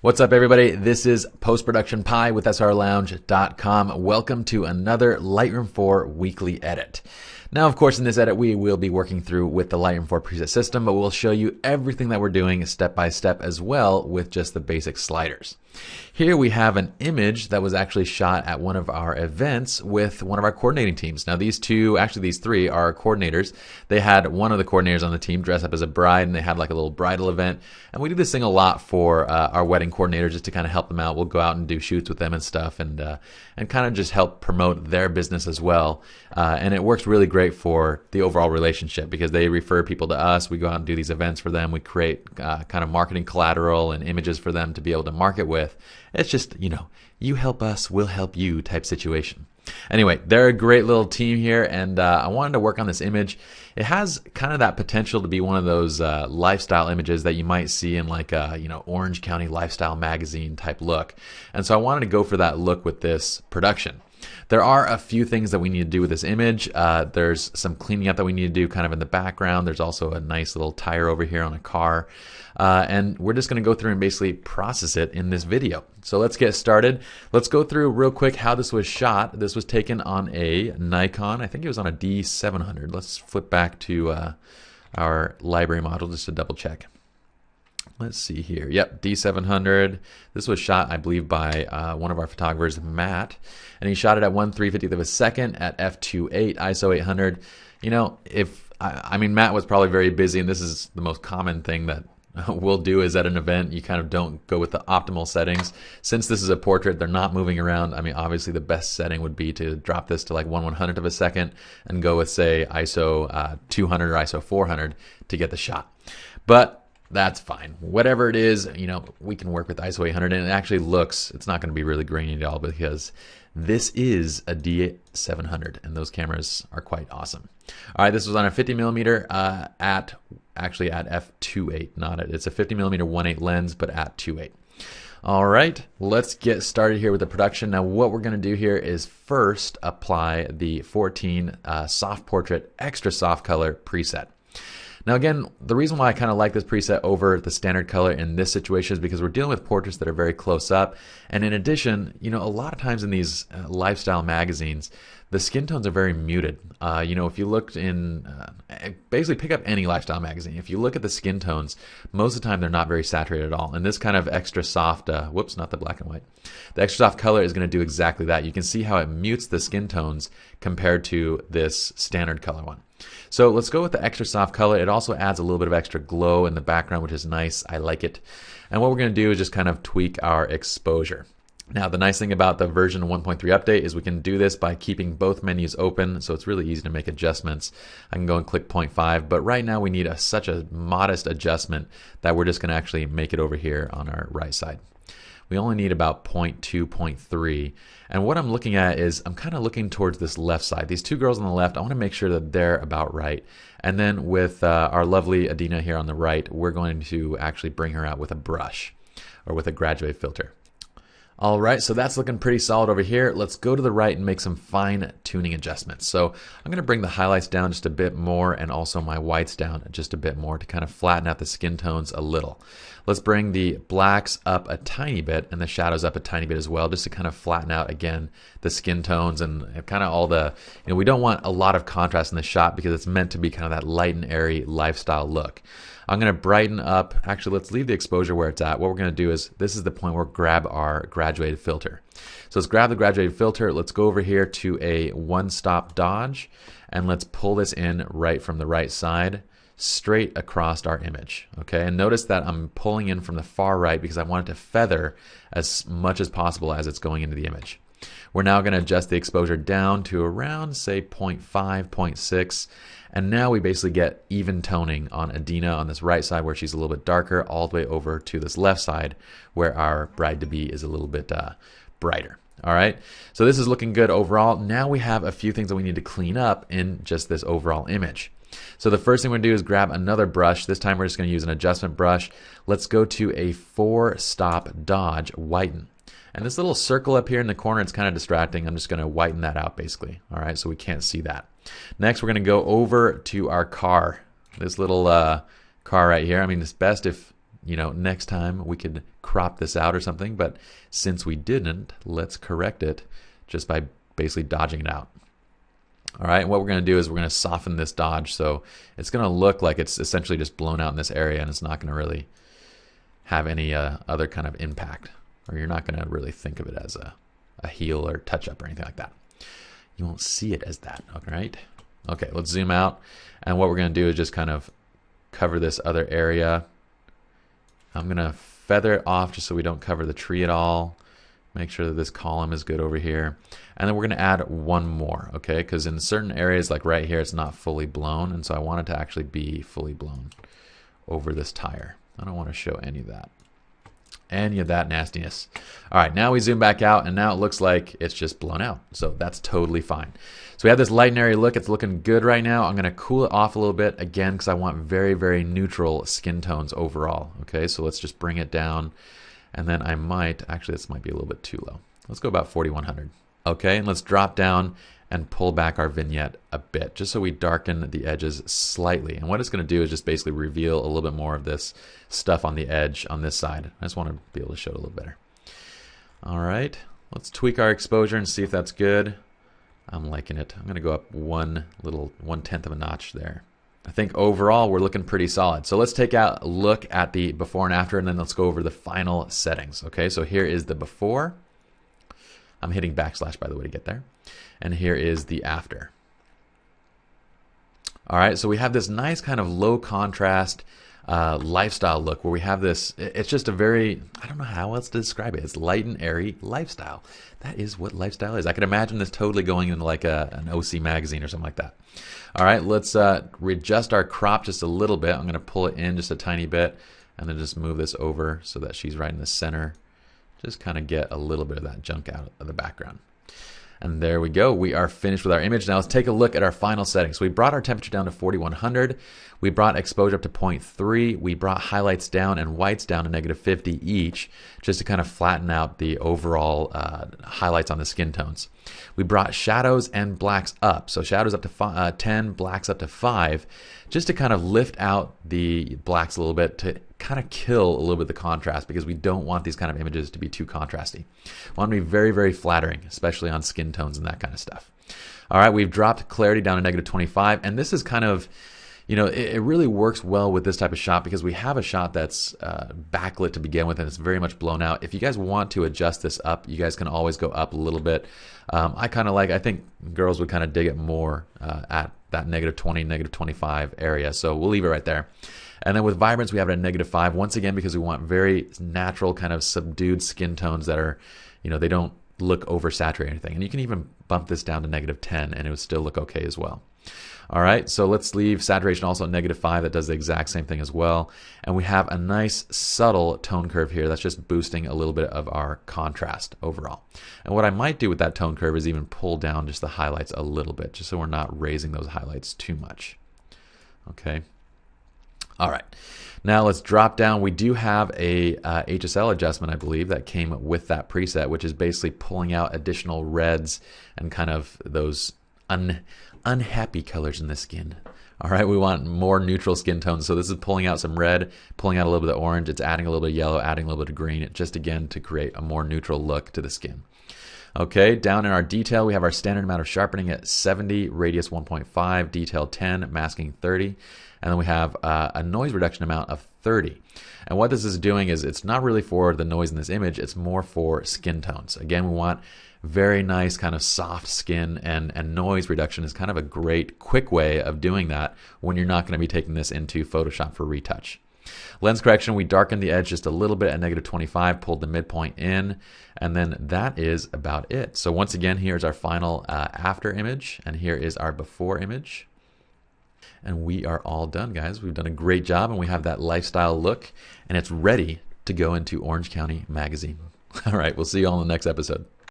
What's up, everybody? This is Post-Production Pie with srlounge.com. Welcome to another Lightroom 4 weekly edit. Now, of course, in this edit, we will be working through with the Lightroom 4 preset system, but we'll show you everything that we're doing step by step as well with just the basic sliders. Here we have an image that was actually shot at one of our events with one of our coordinating teams. Now these three are coordinators. They had one of the coordinators on the team dress up as a bride, and they had like a little bridal event. And we do this thing a lot for our wedding coordinators just to kind of help them out. We'll go out and do shoots with them and stuff, and kind of just help promote their business as well. And it works really great for the overall relationship because they refer people to us. We go out and do these events for them. We create kind of marketing collateral and images for them to be able to market with. It's just, you help us, we'll help you type situation. Anyway, they're a great little team here, and I wanted to work on this image. It has kind of that potential to be one of those lifestyle images that you might see in like a Orange County lifestyle magazine type look. And so I wanted to go for that look with this production. There are a few things that we need to do with this image. There's some cleaning up that we need to do kind of in the background. There's also a nice little tire over here on a car. And we're just going to go through and basically process it in this video. So let's get started. Let's go through real quick how this was shot. This was taken on a Nikon. I think it was on a D700. Let's flip back to our library model just to double check. Let's see here. Yep, D700. This was shot, I believe, by one of our photographers, Matt, and he shot it at 1/350th of a second at f2.8 ISO 800. I mean, Matt was probably very busy, and this is the most common thing that we'll do is at an event, you kind of don't go with the optimal settings. Since this is a portrait, they're not moving around. I mean, obviously the best setting would be to drop this to like 1/100th of a second and go with, say, ISO 200 or ISO 400 to get the shot. But that's fine. Whatever it is, we can work with ISO 800, and it actually looks, it's not going to be really grainy at all because this is a D700, and those cameras are quite awesome. All right, this was on a 50mm at f2.8, it's a 50mm 1.8 lens, but at 2.8. All right, let's get started here with the production. Now, what we're going to do here is first apply the 14 soft portrait extra soft color preset. Now again, the reason why I kind of like this preset over the standard color in this situation is because we're dealing with portraits that are very close up. And in addition, a lot of times in these lifestyle magazines, the skin tones are very muted. If you looked in, basically pick up any lifestyle magazine. If you look at the skin tones, most of the time they're not very saturated at all. And this kind of extra soft, whoops, not the black and white. The extra soft color is going to do exactly that. You can see how it mutes the skin tones compared to this standard color one. So let's go with the extra soft color. It also adds a little bit of extra glow in the background, which is nice. I like it. And what we're going to do is just kind of tweak our exposure. Now, the nice thing about the version 1.3 update is we can do this by keeping both menus open, so it's really easy to make adjustments. I can go and click 0.5, but right now we need such a modest adjustment that we're just going to actually make it over here on our right side. We only need about 0.2, 0.3. And what I'm looking at is I'm kind of looking towards this left side. These two girls on the left, I want to make sure that they're about right. And then with our lovely Adina here on the right, we're going to actually bring her out with a brush or with a graduate filter. All right, so that's looking pretty solid over here. Let's go to the right and make some fine tuning adjustments. So I'm going to bring the highlights down just a bit more and also my whites down just a bit more to kind of flatten out the skin tones a little. Let's bring the blacks up a tiny bit and the shadows up a tiny bit as well, just to kind of flatten out, again, the skin tones and kind of all the, we don't want a lot of contrast in the shot because it's meant to be kind of that light and airy lifestyle look. I'm going to brighten up, actually let's leave the exposure where it's at. What we're going to do is, this is the point where we grab our graduated filter. So let's grab the graduated filter, let's go over here to a one-stop dodge, and let's pull this in right from the right side, straight across our image. Okay, and notice that I'm pulling in from the far right because I want it to feather as much as possible as it's going into the image. We're now going to adjust the exposure down to around, say, 0.5, 0.6. And now we basically get even toning on Adina on this right side where she's a little bit darker, all the way over to this left side where our bride-to-be is a little bit brighter. All right, so this is looking good overall. Now we have a few things that we need to clean up in just this overall image. So the first thing we're going to do is grab another brush. This time we're just going to use an adjustment brush. Let's go to a 4-stop dodge whiten. And this little circle up here in the corner, it's kind of distracting. I'm just going to whiten that out basically. All right, so we can't see that. Next, we're going to go over to our car. This little car right here. I mean, it's best if you know, next time we could crop this out or something, but since we didn't, let's correct it just by basically dodging it out. All right, and what we're going to do is we're going to soften this dodge, so it's going to look like it's essentially just blown out in this area, and it's not going to really have any other kind of impact, or you're not going to really think of it as a heel or touch up or anything like that. You won't see it as that. All right. Okay, let's zoom out, and what we're going to do is just kind of cover this other area. I'm going to feather it off just so we don't cover the tree at all. Make sure that this column is good over here. And then we're going to add one more, okay? Because in certain areas, like right here, it's not fully blown, and so I want it to actually be fully blown over this tire. I don't want to show any of that nastiness. All right, now we zoom back out, and now it looks like it's just blown out. So that's totally fine. So we have this light and airy look. It's looking good right now. I'm going to cool it off a little bit, again, because I want very, very neutral skin tones overall. Okay, so let's just bring it down. And then I might, actually this might be a little bit too low. Let's go about 4100. Okay, and let's drop down and pull back our vignette a bit, just so we darken the edges slightly. And what it's going to do is just basically reveal a little bit more of this stuff on the edge on this side. I just want to be able to show it a little better. All right, let's tweak our exposure and see if that's good. I'm liking it. I'm going to go up 1/10 of a notch there. I think overall we're looking pretty solid. So let's take a look at the before and after, and then let's go over the final settings. Okay, so here is the before. I'm hitting backslash, by the way, to get there. And here is the after. All right, so we have this nice kind of low contrast lifestyle look where we have this, it's just a very, I don't know how else to describe it. It's light and airy lifestyle. That is what lifestyle is. I can imagine this totally going into like an OC magazine or something like that. All right, let's readjust our crop just a little bit. I'm going to pull it in just a tiny bit and then just move this over so that she's right in the center. Just kind of get a little bit of that junk out of the background. And there we go. We are finished with our image. Now let's take a look at our final settings. So we brought our temperature down to 4100. We brought exposure up to 0.3. We brought highlights down and whites down to -50 each, just to kind of flatten out the overall highlights on the skin tones. We brought shadows and blacks up. So shadows up to 10, blacks up to 5, just to kind of lift out the blacks a little bit, to kind of kill a little bit of the contrast, because we don't want these kind of images to be too contrasty. We want to be very, very flattering, especially on skin tones and that kind of stuff. All right, we've dropped clarity down to -25, and this is kind of, you know, it really works well with this type of shot because we have a shot that's backlit to begin with, and it's very much blown out. If you guys want to adjust this up, you guys can always go up a little bit. I think girls would kind of dig it more at that -20, -25 area. So we'll leave it right there. And then with vibrance, we have it at -5, once again, because we want very natural kind of subdued skin tones that are, you know, they don't look oversaturated or anything. And you can even bump this down to -10 and it would still look okay as well. All right, so let's leave saturation also at -5. That does the exact same thing as well. And we have a nice subtle tone curve here that's just boosting a little bit of our contrast overall. And what I might do with that tone curve is even pull down just the highlights a little bit, just so we're not raising those highlights too much. Okay. All right, now let's drop down. We do have a HSL adjustment, I believe, that came with that preset, which is basically pulling out additional reds and kind of those unhappy colors in the skin. All right, we want more neutral skin tones. So this is pulling out some red, pulling out a little bit of orange. It's adding a little bit of yellow, adding a little bit of green, just again to create a more neutral look to the skin. Okay, down in our detail, we have our standard amount of sharpening at 70, radius 1.5, detail 10, masking 30. And then we have a noise reduction amount of 30. And what this is doing is it's not really for the noise in this image, it's more for skin tones. Again, we want very nice kind of soft skin, and noise reduction is kind of a great quick way of doing that when you're not going to be taking this into Photoshop for retouch. Lens correction, we darkened the edge just a little bit at -25, pulled the midpoint in, and then that is about it. So once again, here's our final after image, and here is our before image. And we are all done, guys. We've done a great job, and we have that lifestyle look, and it's ready to go into Orange County Magazine. All right, we'll see you all in the next episode.